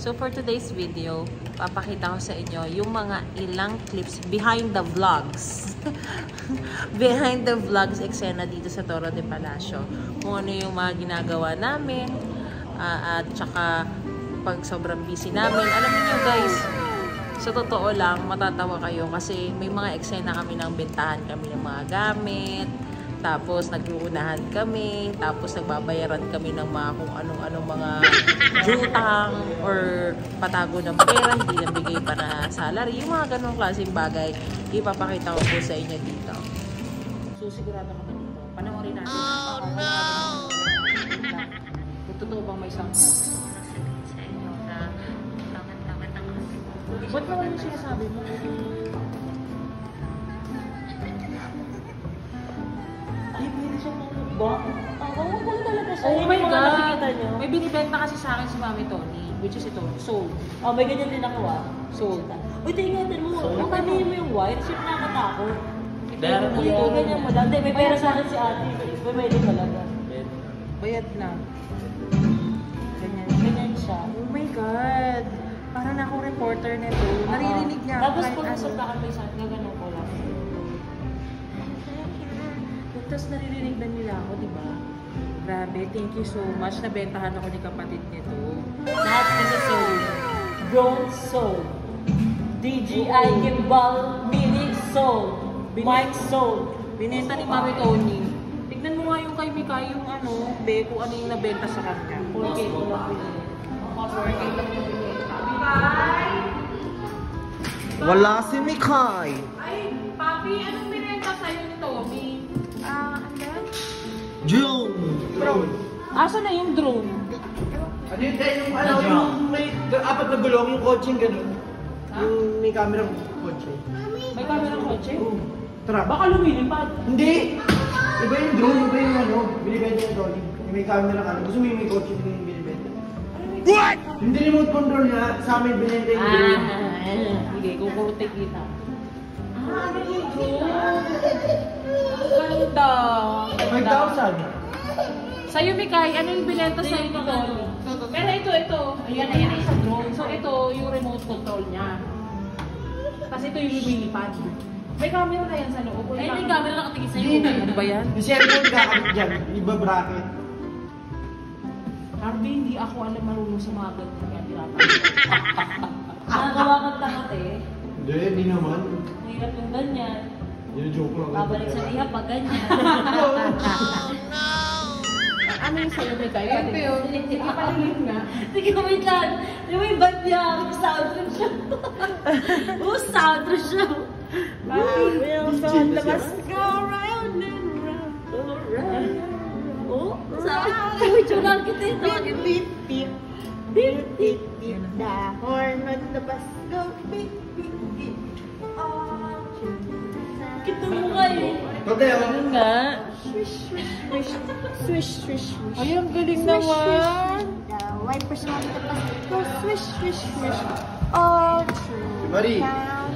So for today's video, papakita ko sa inyo yung mga ilang clips behind the vlogs. Behind the vlogs eksena dito sa Toro de Palacio. Kung ano yung mga ginagawa namin at saka pag sobrang busy namin. Alam niyo guys, sa totoo lang, matatawa kayo kasi may mga eksena kami ng bentahan kami ng mga gamit. Tapos nagluunahan kami, tapos nagbabayaran kami ng mga kung anong-anong mga utang or patago ng pera, hindi nabigay pa na salary. Yung mga ganong klaseng bagay, ipapakita ko po sa inyo dito. So sigurado ka ba dito? Panoorin natin. Oh no! Kung totoo bang may sometimes. Sa inyo na tangan-tangan ang kasi. Ba't naman yung sinasabi mo? Ba? Wala talaga siya. Oh my God! May binibenta kasi sa akin si Mami Tony, which is ito, sold. Oh, may ganyan din ako Sold. Uy, tingnan mo. Nakamihin mo yung white, ship nakakatakot. Meron mo Ito, ganyan mo lang. Hindi, may pera sa akin si ate. May din talaga. Bayad na. Ganyan siya. Oh my God! Parang ako reporter nito. Naririnig niya. Tapos kung nasuntakan mo yung gaganon ko lang. Tapos naririnig na nila ako, di ba? Grabe, thank you so much. Nabentahan ako ni kapatid nito. Lahat kasi sold. Drone sold. DJI gimbal mini sold. Mic sold. Binenta ni Mami Tony. Tignan mo nga yung kay Mika, yung kung ano yung nabenta sa kanya. 4K ko lang pinili. 4K lang yung binenta. Wala si Mikay. Ay, Papi, anong binenta sa'yo ni Tommy? June. Drone. Asa na yung drone? Ano yun tayo yung may apat na gulong, yung kotseng gano'n. Yung may camera kotse. May camera ng kotse? Tara. Baka lumilipad. Hindi! Iba yung drone, iba yung binibenta yung drone. Yung may camera ka. Gusto mo yung may kotse yung binibenta. What? Hindi remote control niya, sa amin binenta yung drone. Sige, kukurutin kita. Ano yung drone? Ganda. 5,000. Sa'yo, Mikay, ano yung binenta sa'yo nito? Pero ito. Ayan yung isang drone. So, ito yung remote control niya. Kasi ito yung lumilipad. May camera na yan sa loob. Ay, may camera nakatingin sa'yo. Ano ba yan? Yung cellphone kakabit dyan, iba bracket. Harvey, hindi ako alam marunong sa mga ganyan. Kaya tirata. Nakagawa kang tangat eh. Hindi naman. Mahirap yung ganyan. Yung joke lang. Babalik sa liha pag ganyan. Ano yung sa'yo, Mikay? Ipatingin nga. Sige, wait lang. Di ba yung band niya? Sound trip siya. Sound trip siya. Let's go round and round. Uy, tsulang kita ito. Beep, beep, beep, beep, beep, the horn on the bus go, beep, beep, beep. Oh, Kita mo kayo. Tote, Ano nga? swish, swish, swish, swish, swish, swish. Ay, ang galing Swish, naman. swish, the wipers on the bus go, swish, swish, swish. All through Marie. town.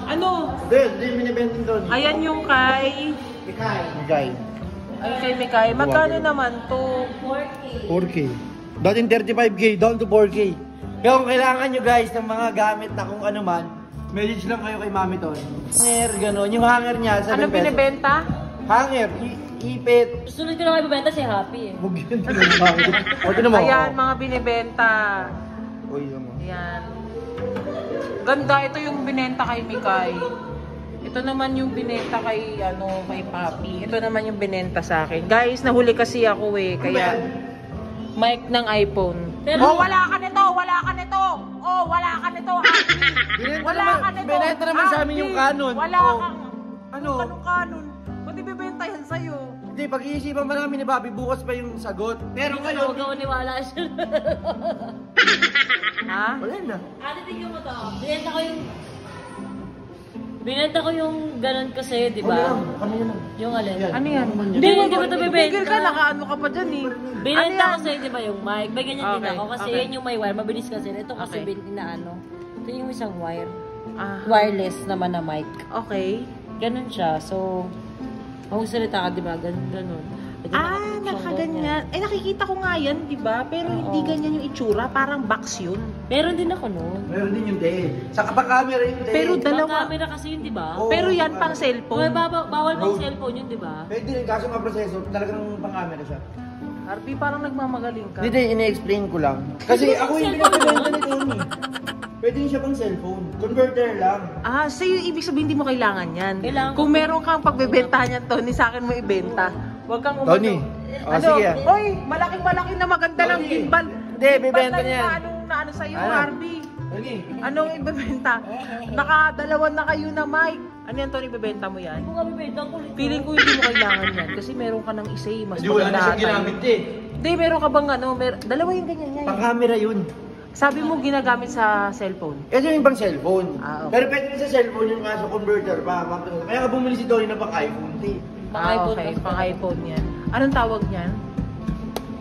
Ano? Hindi binibenta yung drone. Ayan yung kay... Mikay. Ay, kay Mikay. Magkano naman to? 4K. Dating 35K, down to 4K. Kaya kung kailangan nyo guys ng mga gamit na kung ano man, message lang kayo kay Mami Ton. Hanger, gano'n. Yung hanger niya, 7 Anong pesos. binibenta? Hanger, ipit. Susunod ko na kayo bibenta si Happy eh. Huwag yun. O, tinan mo. Ayan, mga binibenta. Uy, yun mo. Ayan. Ganda. Ito yung binenta kay Mikay. Ito naman yung binenta kay, kay Papi. Ito naman yung binenta sa akin. Guys, nahuli kasi ako eh. Kaya, mic ng iPhone. Pero- Oh, wala ka nito! Wala ka nito! Oh, wala ka nito, Happy! Wala ka nito! Binenta naman sa amin yung Canon. Wala Oh. kang... Ano? Anong Canon? Ba't ibibenta yan sa'yo? Hindi, pag-iisipan pa namin ni Bobby, bukas pa yung sagot. Pero Huwag ngayon, ka maniwala siya. Ha? wala na. Ate, tingnan mo to. Binenta ko yung ganun kasi, di ba? Kami na lang. Yung alin. Yan. Ano yan? Hindi mo ito bibenta. Tigil ka, nakaano ka pa dyan eh. Binenta ko Ano yan? sa'yo, di ba, yung mic? May ganyan din Okay, ako kasi okay. yan yung may wire. Mabilis kasi. Ito kasi Okay. inaano. Ito yung isang wire. Ah, Wireless naman na mic. okay. Ganun siya. So, kung salita ka, di ba? Ganun. Pwede Ah, siyang nakaganyan. nakikita ko nga yan, di ba? Pero hindi ganyan yung itsura. Parang box yun. Meron din ako noon. Meron din yung day. Sa kapag-camera yun day. Pero Pang dalawa. camera kasi yun, di ba? Oo. Pero yan pang cellphone. Bawal pang cellphone yun, di ba? Pwede rin, kaso maproseso, talagang pang-camera siya. Harvey, parang nagmamagaling ka. Hindi, ine-explain ko lang. Kasi ako yung pinapabenta ni Tony. Pwede rin siya pang cellphone. Converter lang. Ah, sa'yo ibig sabihin hindi mo kailangan yan. Kailangan Kung meron kang pagbebentahan yan, Tony, sa akin mo ibenta. Huwag kang umano. Tony. Oh, Ano? sige. Oy, malaking-malaki na maganda lang Tony. gimbal. Hindi, bibenta niya yan. Ano sa'yo, Ano? Harvey? Tony. Anong ibebenta? Nakadalawa na kayo na mic. Ano yan, Tony, ibebenta mo yan? Kung kami benta ko. Feeling ko hindi mo kailangan yan kasi meron ka ng isa mas Hindi, wala na maganda siyang tayo. ginamit eh. Hindi, meron ka bang ano, dalawa yung ganyan niya. Pang-camera yun. Sabi mo ginagamit sa cellphone. Ito yung pang cellphone. Ah, okay. Pero pwede rin sa cellphone yung kaso converter pa. Kaya ka bumili si Tony na pang iPhone. Pang iPhone Okay, kasi. pang iPhone yan. Anong tawag niyan?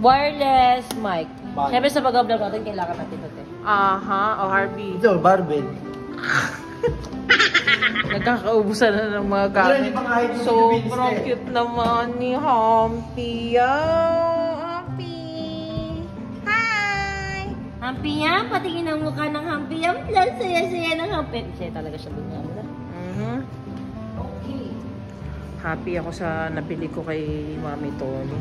Wireless mic. Mic. Siyempre sa pag-vlog natin, kailangan natin ito. Aha, o Harvey. Ito, barbell. Nagkakaubusan na ng mga Pero gamit. hindi pa kahit yung Sobrang business eh. cute naman ni Humpty. Humpty. Hi! Hampi yan, patingin ang mukha ng Hampi yan. Saya-saya ng Hampi. Saya talaga siya bunga. Mhm. Okay. Happy ako sa nabili ko kay Mami Tony.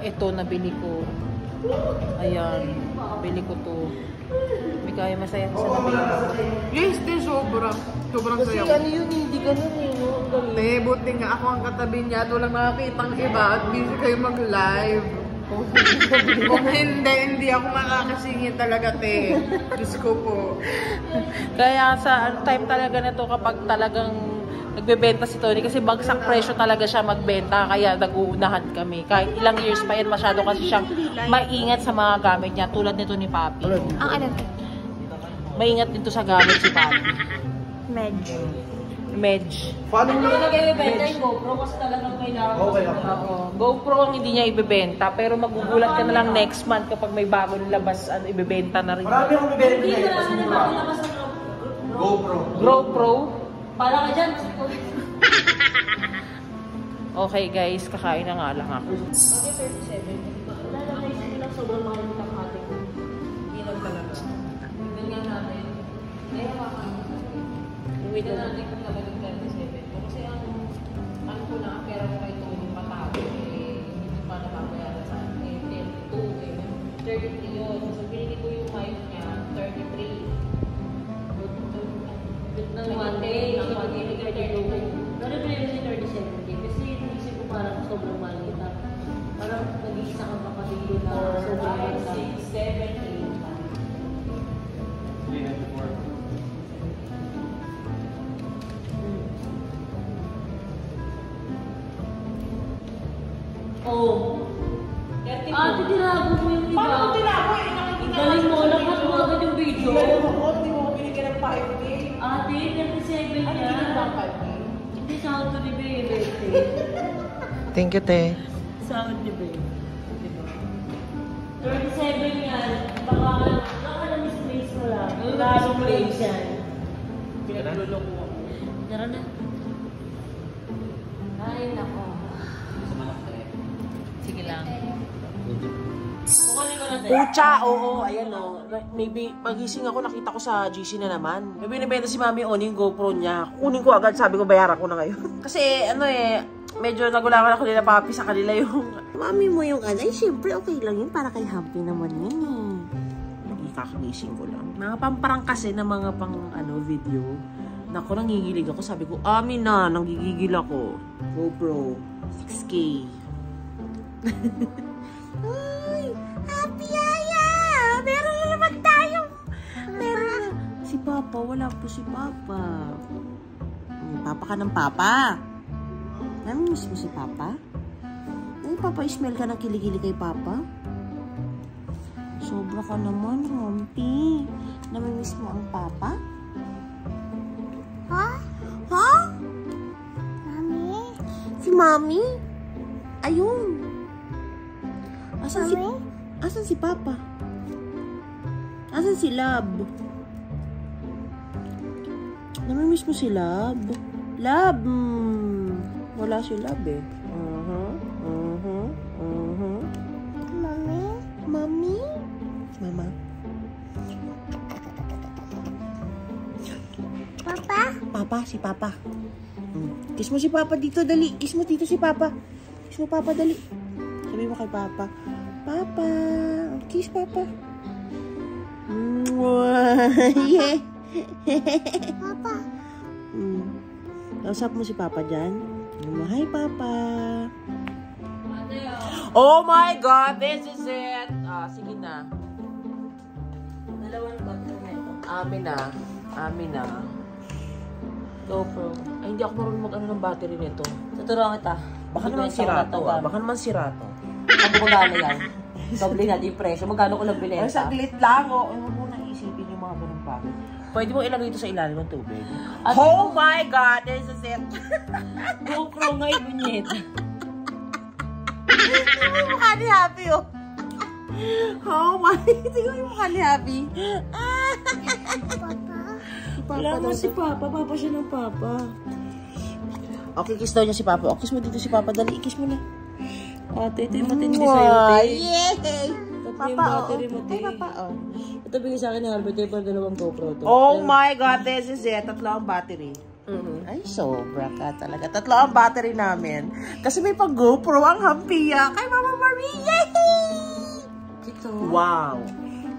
Ito nabili ko. Ayan, nabili ko to. May kaya masaya ko sa nabili ko. Yes, din sobra. Sobrang Kasi saya ko. ano yun, hindi ganun eh. No? Ang galing. Te, buti nga ako ang katabi niya at walang nakakitang iba at busy kayo mag-live. Kung hindi ako makakasingin talaga, te. Diyos ko po. Kaya sa time talaga na to kapag talagang nagbebenta si Tony kasi bagsak presyo talaga siya magbenta kaya nag-uunahan kami. Kahit ilang years pa yan masyado kasi siyang maingat sa mga gamit niya tulad nito ni Papi. Ang ano? Maingat din to sa gamit si Papi. Medyo. Medj. Paano mo Talaga ibibenta yung GoPro kasi talagang kailangan. Okay lang. Oo. GoPro ang hindi niya ibebenta pero magugulat ka na lang next month kapag may bagong labas ibebenta na rin. Marami akong bibenta Hindi niya. na naman nakalabas ng GoPro. GoPro. Para ka dyan. Kasi Okay guys, kakain na nga lang ako. Bakit 37? Wala lang naisip ko lang sobrang mahal ng ating ilaw talaga. Tignan nga natin. Kaya uwi na natin kung talagang 37. Kasi ang ano ko na, pera ko kay Tony patawag hindi pa nababayaran sa akin. 32 33 yun. So pinili ko yung mic niya, 33. Ng one day, ang pag-ibig ka 32. Pero pinili si 37 kasi naisip ko parang sobrang maliit. Parang nag-iisa kang kapatid na sobrang maliit. 6, 7, 8. Oh. Ate, tinago mo yung iba. Paano tinago eh? Nakikita Galing mo, lakas mo agad yung video. Hindi mo ko binigyan ng 5K. Ate, 37 niya. Hindi sound to the baby. Thank you, te. Sound to the baby. 37 yan. Baka naka-misplace mo lang. Naka-misplace yan. Pinagluloko ako. Tara na. Ay, nako. Sige lang. Kukunin ko na tayo. Pucha, oo, ayan o. Maybe, pagising ako, nakita ko sa GC na naman. May binibenta si Mami Oni yung GoPro niya. Kunin ko agad, sabi ko, bayaran ko na ngayon. Kasi, ano eh, medyo nagulangan ako nila Papi sa kanila yung... Mami mo yung ano, syempre okay lang yun, para kay Happy naman yun eh. Kakagising ko lang. Mga pamparang kasi na mga pang ano, video. Naku, nangingilig ako. Sabi ko, amin na, nanggigigil ako. GoPro, 6K. Ay, Happy Yaya! Meron na naman tayo! Meron na. Si Papa, wala po si Papa. Papa ka ng Papa. Namimiss mo si Papa? Ay, Papa, smell ka ng kiligili kay Papa? Sobra ka naman, Humpty. Namimiss mo ang Papa? Ha? Ha? Mami? Si Mami? Ayun. Asan si Papa? Asan si Lab? Namimiss mo si Lab? Lab! Wala si Lab eh. Papa, si Papa. Kiss mo si Papa dito, dali. Kiss mo dito si Papa. Kiss mo Papa, dali. Sabi mo kay Papa. Papa. Kiss Papa. Yeah. Papa. Kausap mo si Papa dyan. Hi, Papa. Oh my God, this is it. Sige na. Dalawang battery na ito. Amin na. GoPro. Ay, hindi ako marunong mag-ano ng battery nito. Tuturuan kita. Baka naman sira to. Ang magkano yan? Doble natin yung presyo. Magkano ko lang binenta? Ay, saglit lang. Huwag mo na isipin yung mga ganun bagay. Pwede mo ilagay ito sa ilalim ng tubig. Oh my God, this is it. GoPro nga yung bunyet. Tingnan mo yung mukha ni Happy, oh. Oh my, tingnan mo yung mukha ni Happy. Wala mo si Papa. Papa siya ng Papa. Okay, kiss daw niya si Papa. Kiss mo dito si Papa. Dali, kiss mo na. Ate, ito yung matindi sa'yo, te. Yay! Ito yung battery mo, te. Ito bigay sa akin ni Albert. Ito yung dalawang GoPro to. Oh my God, this is it. 3 ang battery. Ay, sobra ka talaga. 3 ang battery namin. Kasi may pag GoPro ang hampiya kay Mama Marie. Yay! Ito. Wow.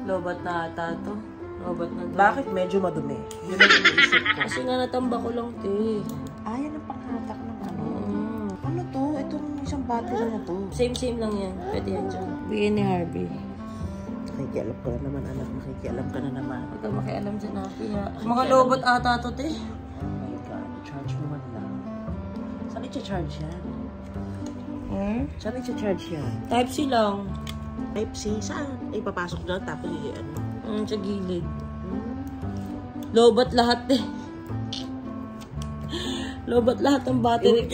Lobat na ata to. Lobat na to. Bakit medyo madumi? Yun ang iniisip ko. Kasi nga natamba ko lang, te. Yan ang panghatak ng ano. Ano to? Itong isang battery na to. Same lang yan. Pwede yan dyan. Bigyan ni Harvey. Nakikialam ka na naman, anak. Nakikialam ka na naman. Huwag ka makialam dyan, Happy, ha? Mga lobat ata to, te. Oh my God. Charge mo man lang. Saan i-charge yan? Saan i-charge yan? Type C lang. Type C? Saan? Ay, papasok doon tapos ano? Sa gilid. Lobat lahat, eh. Lobat lahat ng battery.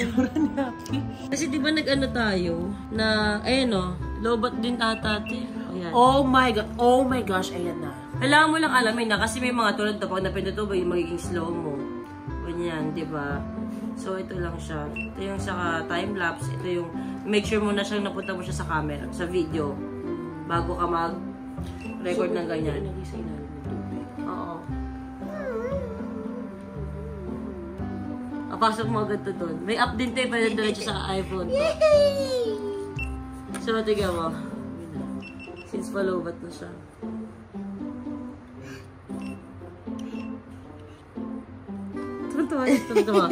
Kasi di ba nag-ano tayo? Na, ayun o. Lobat din ata, te. Ayan. Oh my God. Oh my gosh. Ayan na. Kailangan mo lang alamin na kasi may mga tulad na pag napindot ba yung magiging slow mo. Ganyan, di ba? So, ito lang siya. Ito yung sa time-lapse. Ito yung make sure mo na siyang napunta mo siya sa camera, sa video. Bago ka mag-record ng ganyan. Oo. Papasok mo agad to doon. May app din tayo pwede diretso sa iPhone. So, tignan mo. Since palobat na siya. Tuntua.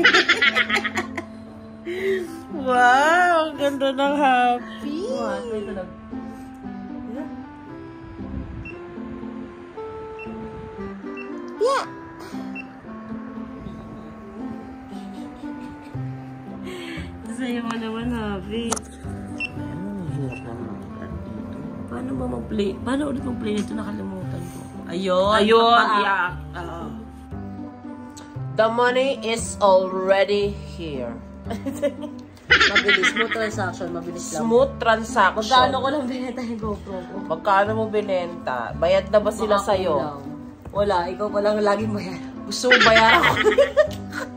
Wow! Ang ganda ng Happy. Ito lang. Yeah. Sa'yo mo naman, Happy. Paano ba mag-play? Paano ulit mag-play nito? Nakalimutan ko. Ayun! Yeah. The money is already here. Mabilis. Smooth transaction. Mabilis lang. Smooth transaction. Magkano ko lang binenta yung GoPro ko? Magkano mo binenta? Bayad na ba sila sa'yo? Wala. Ikaw pa lang laging bayad. Gusto mo bayaran ko?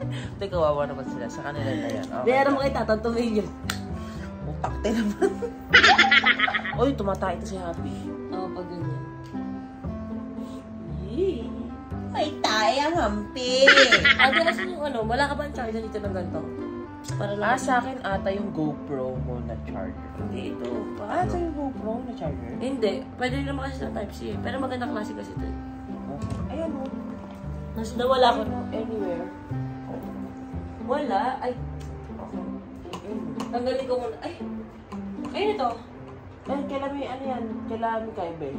Hindi, kawawa naman sila. Sa kanila na yan. Okay. Bayaran mo kay Tatan, tumigil. Utakte naman. Uy, tumatay ito si Happy. Oo, pag ganyan. May tayang hampi. Ate, asan yung ano? Wala ka ba ang charger dito ng ganito? Para lang. Sa akin ata yung GoPro mo na charger. Hindi, ito. Sa yung GoPro na charger? Hindi. Pwede rin naman kasi sa Type-C eh. Pero maganda klase kasi ito. Ayan mo. Nawala ko. Anywhere. Wala. Ay. Okay. Tanggalin ko muna. Ay. Ayun ito. Eh, kailan may ano yan? Kailan kay Ben?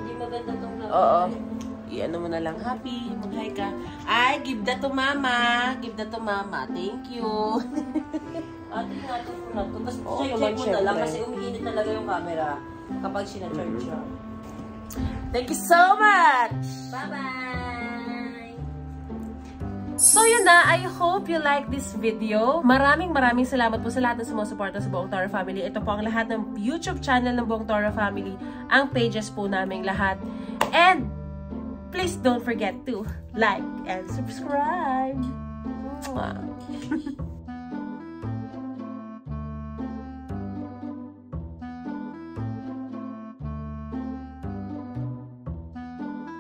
Hindi maganda itong lang. Oo. I-ano mo na lang, Happy. Mag-hi ka. Ay, give that to Mama. Give that to Mama. Thank you. Ate, nga ito muna ito. Tapos Oo, check naman, mo na lang syempre. kasi umiinit talaga yung camera kapag sinacharge siya. Thank you so much! Bye-bye! So yun na, I hope you like this video. Maraming salamat po sa lahat ng sumusuporta sa Buong Toro Family. Ito po ang lahat ng YouTube channel ng Buong Toro Family. Ang pages po naming lahat. And please don't forget to like and subscribe. Mwah.